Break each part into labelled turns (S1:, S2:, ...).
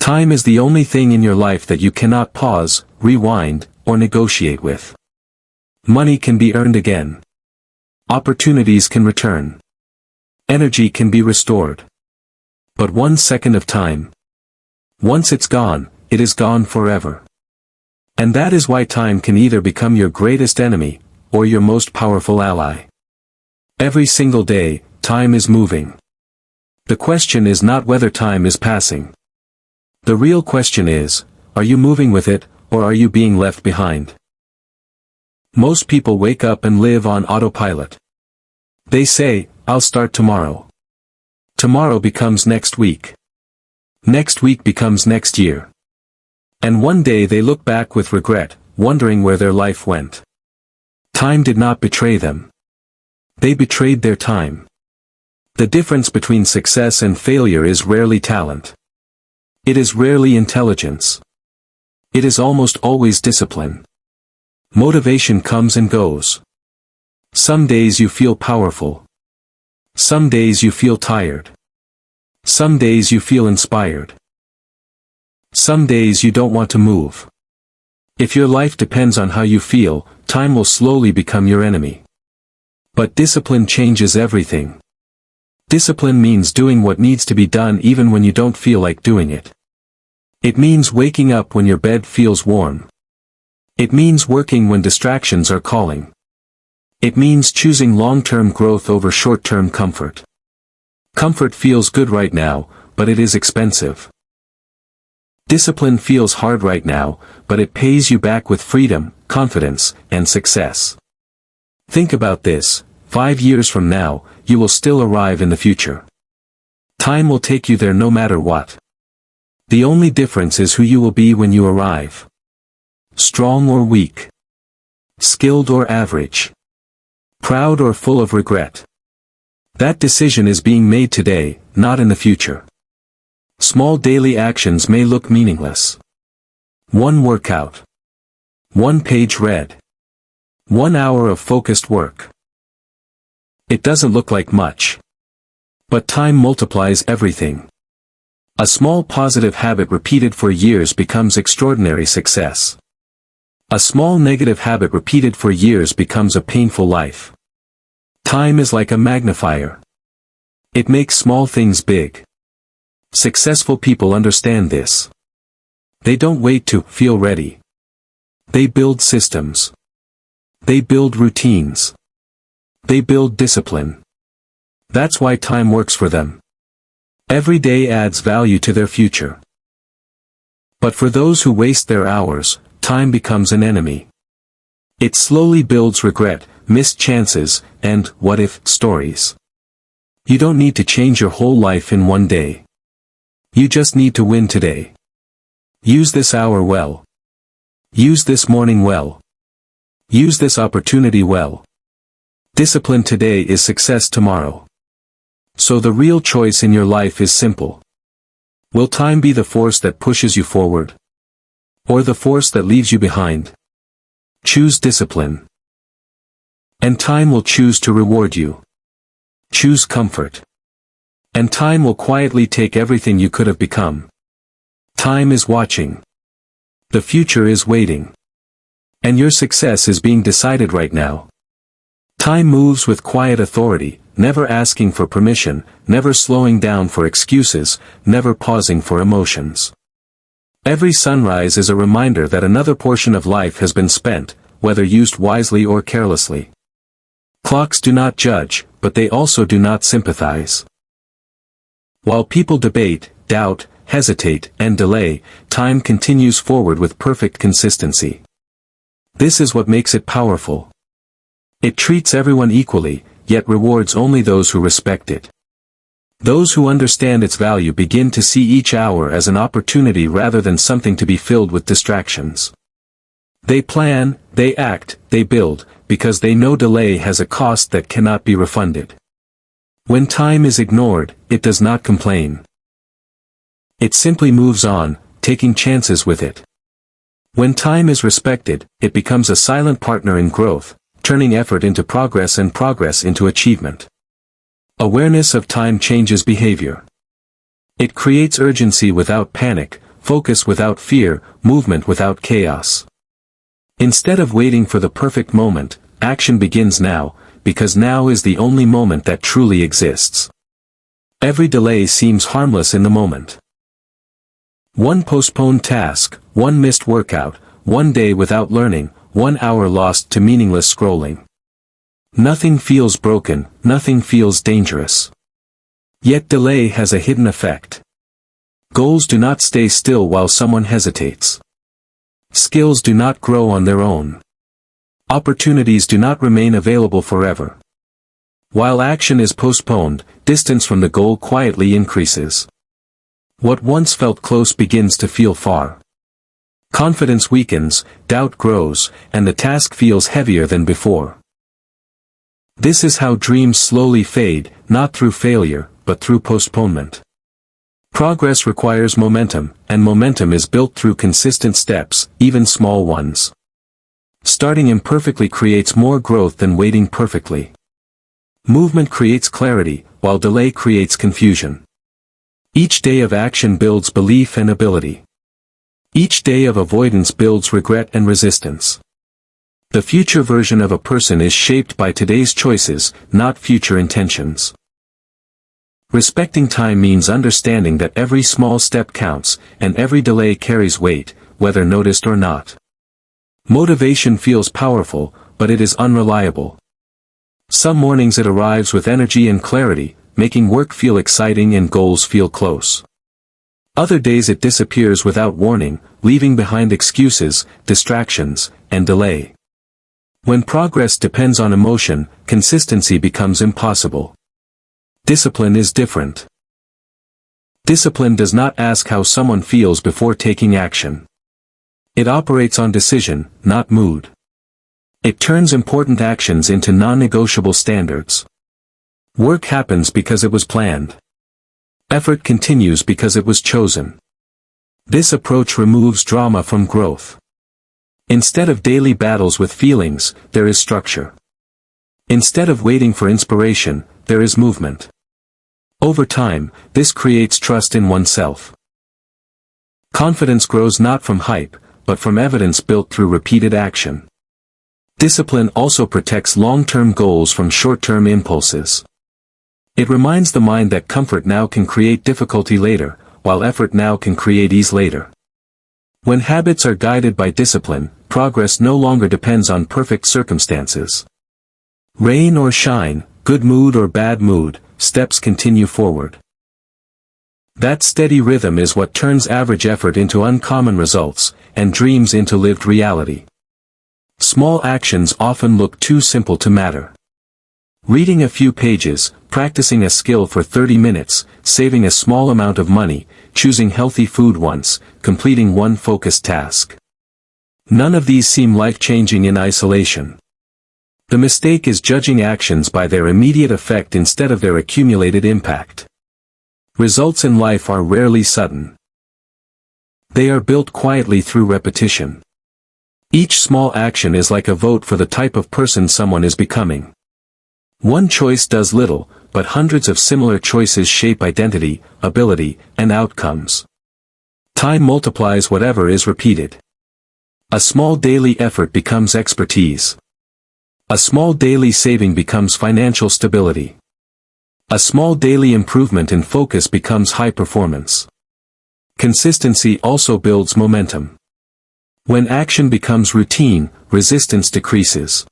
S1: Time is the only thing in your life that you cannot pause, rewind, or negotiate with. Money can be earned again. Opportunities can return. Energy can be restored. But 1 second of time, once it's gone, it is gone forever. And that is why time can either become your greatest enemy, or your most powerful ally. Every single day, time is moving. The question is not whether time is passing. The real question is, are you moving with it, or are you being left behind? Most people wake up and live on autopilot. They say, I'll start tomorrow. Tomorrow becomes next week. Next week becomes next year. And one day they look back with regret, wondering where their life went. Time did not betray them. They betrayed their time. The difference between success and failure is rarely talent. It is rarely intelligence. It is almost always discipline. Motivation comes and goes. Some days you feel powerful. Some days you feel tired. Some days you feel inspired. Some days you don't want to move. If your life depends on how you feel, time will slowly become your enemy. But discipline changes everything. Discipline means doing what needs to be done even when you don't feel like doing it. It means waking up when your bed feels warm. It means working when distractions are calling. It means choosing long-term growth over short-term comfort. Comfort feels good right now, but it is expensive. Discipline feels hard right now, but it pays you back with freedom, confidence, and success. Think about this, 5 years from now, you will still arrive in the future. Time will take you there no matter what. The only difference is who you will be when you arrive. Strong or weak. Skilled or average. Proud or full of regret. That decision is being made today, not in the future. Small daily actions may look meaningless. 1 workout. 1 page read. 1 hour of focused work. It doesn't look like much. But time multiplies everything. A small positive habit repeated for years becomes extraordinary success. A small negative habit repeated for years becomes a painful life. Time is like a magnifier. It makes small things big. Successful people understand this. They don't wait to feel ready. They build systems. They build routines. They build discipline. That's why time works for them. Every day adds value to their future. But for those who waste their hours, time becomes an enemy. It slowly builds regret, missed chances, and what-if stories. You don't need to change your whole life in one day. You just need to win today. Use this hour well. Use this morning well. Use this opportunity well. Discipline today is success tomorrow. So the real choice in your life is simple. Will time be the force that pushes you forward? Or the force that leaves you behind? Choose discipline. And time will choose to reward you. Choose comfort. And time will quietly take everything you could have become. Time is watching. The future is waiting. And your success is being decided right now. Time moves with quiet authority, never asking for permission, never slowing down for excuses, never pausing for emotions. Every sunrise is a reminder that another portion of life has been spent, whether used wisely or carelessly. Clocks do not judge, but they also do not sympathize. While people debate, doubt, hesitate, and delay, time continues forward with perfect consistency. This is what makes it powerful. It treats everyone equally, yet rewards only those who respect it. Those who understand its value begin to see each hour as an opportunity rather than something to be filled with distractions. They plan, they act, they build, because they know delay has a cost that cannot be refunded. When time is ignored, it does not complain. It simply moves on, taking chances with it. When time is respected, it becomes a silent partner in growth, turning effort into progress and progress into achievement. Awareness of time changes behavior. It creates urgency without panic, focus without fear, movement without chaos. Instead of waiting for the perfect moment, action begins now, because now is the only moment that truly exists. Every delay seems harmless in the moment. One postponed task, one missed workout, one day without learning, 1 hour lost to meaningless scrolling. Nothing feels broken, nothing feels dangerous. Yet delay has a hidden effect. Goals do not stay still while someone hesitates. Skills do not grow on their own. Opportunities do not remain available forever. While action is postponed, distance from the goal quietly increases. What once felt close begins to feel far. Confidence weakens, doubt grows, and the task feels heavier than before. This is how dreams slowly fade, not through failure, but through postponement. Progress requires momentum, and momentum is built through consistent steps, even small ones. Starting imperfectly creates more growth than waiting perfectly. Movement creates clarity, while delay creates confusion. Each day of action builds belief and ability. Each day of avoidance builds regret and resistance. The future version of a person is shaped by today's choices, not future intentions. Respecting time means understanding that every small step counts, and every delay carries weight, whether noticed or not. Motivation feels powerful, but it is unreliable. Some mornings it arrives with energy and clarity, making work feel exciting and goals feel close. Other days it disappears without warning, leaving behind excuses, distractions, and delay. When progress depends on emotion, consistency becomes impossible. Discipline is different. Discipline does not ask how someone feels before taking action. It operates on decision, not mood. It turns important actions into non-negotiable standards. Work happens because it was planned. Effort continues because it was chosen. This approach removes drama from growth. Instead of daily battles with feelings, there is structure. Instead of waiting for inspiration, there is movement. Over time, this creates trust in oneself. Confidence grows not from hype, but from evidence built through repeated action. Discipline also protects long-term goals from short-term impulses. It reminds the mind that comfort now can create difficulty later, while effort now can create ease later. When habits are guided by discipline, progress no longer depends on perfect circumstances. Rain or shine, good mood or bad mood, steps continue forward. That steady rhythm is what turns average effort into uncommon results, and dreams into lived reality. Small actions often look too simple to matter. Reading a few pages, practicing a skill for 30 minutes, saving a small amount of money, choosing healthy food once, completing one focused task. None of these seem life-changing in isolation. The mistake is judging actions by their immediate effect instead of their accumulated impact. Results in life are rarely sudden. They are built quietly through repetition. Each small action is like a vote for the type of person someone is becoming. One choice does little, but hundreds of similar choices shape identity, ability, and outcomes. Time multiplies whatever is repeated. A small daily effort becomes expertise. A small daily saving becomes financial stability. A small daily improvement in focus becomes high performance. Consistency also builds momentum. When action becomes routine, resistance decreases.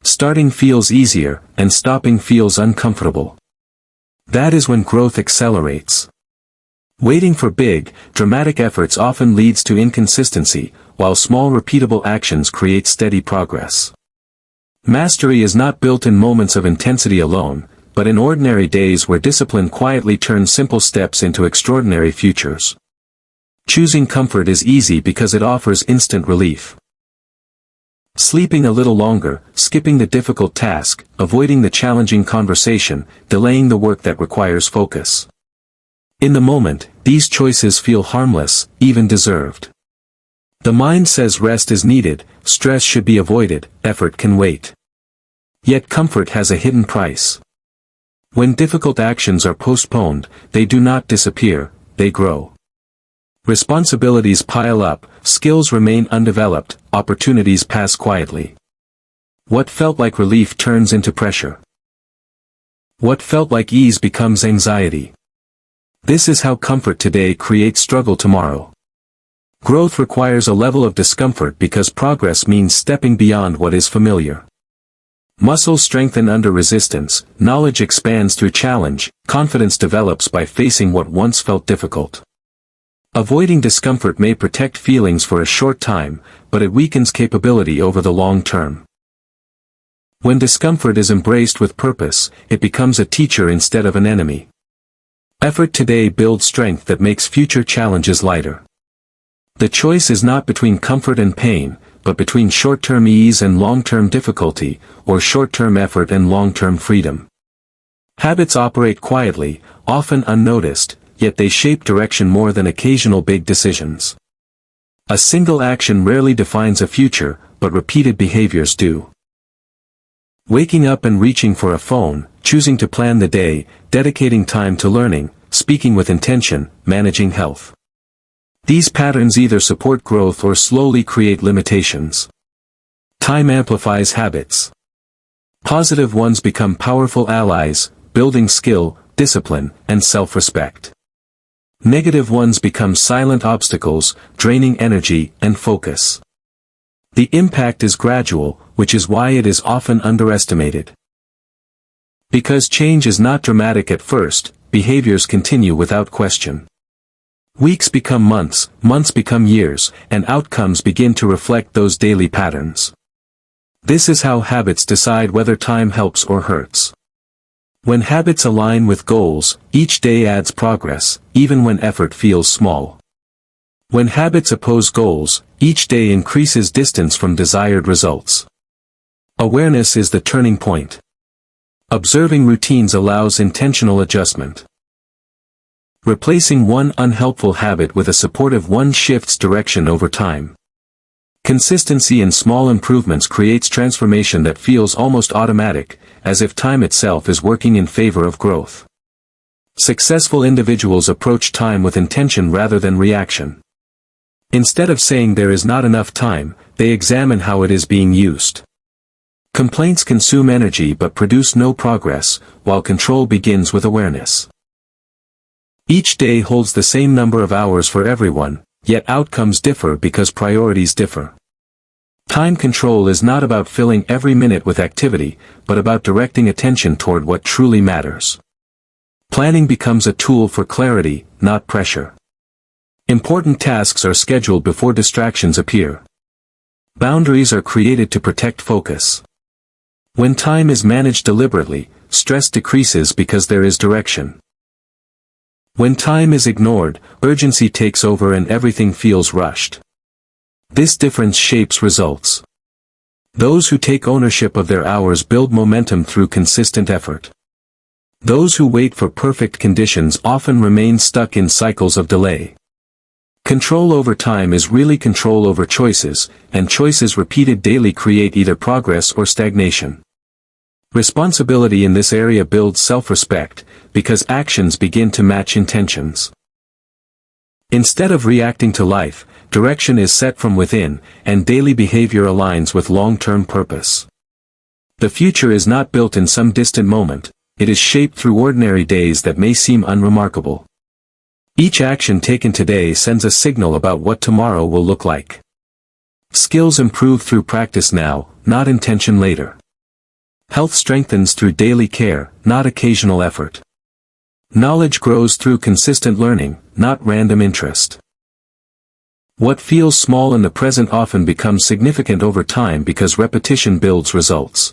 S1: Starting feels easier, and stopping feels uncomfortable. That is when growth accelerates. Waiting for big, dramatic efforts often leads to inconsistency, while small repeatable actions create steady progress. Mastery is not built in moments of intensity alone, but in ordinary days where discipline quietly turns simple steps into extraordinary futures. Choosing comfort is easy because it offers instant relief. Sleeping a little longer, skipping the difficult task, avoiding the challenging conversation, delaying the work that requires focus. In the moment, these choices feel harmless, even deserved. The mind says rest is needed, stress should be avoided, effort can wait. Yet comfort has a hidden price. When difficult actions are postponed, they do not disappear, they grow. Responsibilities pile up, skills remain undeveloped, opportunities pass quietly. What felt like relief turns into pressure. What felt like ease becomes anxiety. This is how comfort today creates struggle tomorrow. Growth requires a level of discomfort because progress means stepping beyond what is familiar. Muscles strengthen under resistance, knowledge expands through challenge, confidence develops by facing what once felt difficult. Avoiding discomfort may protect feelings for a short time, but it weakens capability over the long term. When discomfort is embraced with purpose, it becomes a teacher instead of an enemy. Effort today builds strength that makes future challenges lighter. The choice is not between comfort and pain, but between short-term ease and long-term difficulty, or short-term effort and long-term freedom. Habits operate quietly, often unnoticed, yet they shape direction more than occasional big decisions. A single action rarely defines a future, but repeated behaviors do. Waking up and reaching for a phone, choosing to plan the day, dedicating time to learning, speaking with intention, managing health. These patterns either support growth or slowly create limitations. Time amplifies habits. Positive ones become powerful allies, building skill, discipline, and self-respect. Negative ones become silent obstacles, draining energy and focus. The impact is gradual, which is why it is often underestimated. Because change is not dramatic at first, behaviors continue without question. Weeks become months, months become years, and outcomes begin to reflect those daily patterns. This is how habits decide whether time helps or hurts. When habits align with goals, each day adds progress, even when effort feels small. When habits oppose goals, each day increases distance from desired results. Awareness is the turning point. Observing routines allows intentional adjustment. Replacing one unhelpful habit with a supportive one shifts direction over time. Consistency in small improvements creates transformation that feels almost automatic, as if time itself is working in favor of growth. Successful individuals approach time with intention rather than reaction. Instead of saying there is not enough time, they examine how it is being used. Complaints consume energy but produce no progress, while control begins with awareness. Each day holds the same number of hours for everyone, yet outcomes differ because priorities differ. Time control is not about filling every minute with activity, but about directing attention toward what truly matters. Planning becomes a tool for clarity, not pressure. Important tasks are scheduled before distractions appear. Boundaries are created to protect focus. When time is managed deliberately, stress decreases because there is direction. When time is ignored, urgency takes over and everything feels rushed. This difference shapes results. Those who take ownership of their hours build momentum through consistent effort. Those who wait for perfect conditions often remain stuck in cycles of delay. Control over time is really control over choices, and choices repeated daily create either progress or stagnation. Responsibility in this area builds self-respect, because actions begin to match intentions. Instead of reacting to life, direction is set from within, and daily behavior aligns with long-term purpose. The future is not built in some distant moment, it is shaped through ordinary days that may seem unremarkable. Each action taken today sends a signal about what tomorrow will look like. Skills improve through practice now, not intention later. Health strengthens through daily care, not occasional effort. Knowledge grows through consistent learning, not random interest. What feels small in the present often becomes significant over time because repetition builds results.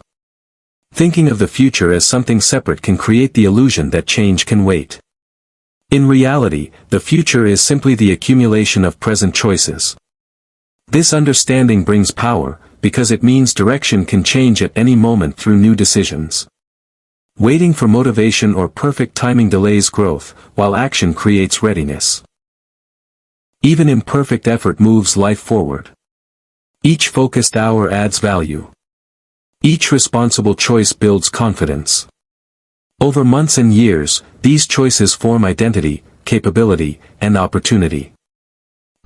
S1: Thinking of the future as something separate can create the illusion that change can wait. In reality, the future is simply the accumulation of present choices. This understanding brings power, because it means direction can change at any moment through new decisions. Waiting for motivation or perfect timing delays growth, while action creates readiness. Even imperfect effort moves life forward. Each focused hour adds value. Each responsible choice builds confidence. Over months and years, these choices form identity, capability, and opportunity.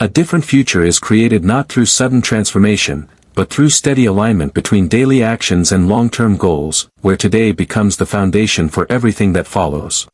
S1: A different future is created not through sudden transformation, but through steady alignment between daily actions and long-term goals, where today becomes the foundation for everything that follows.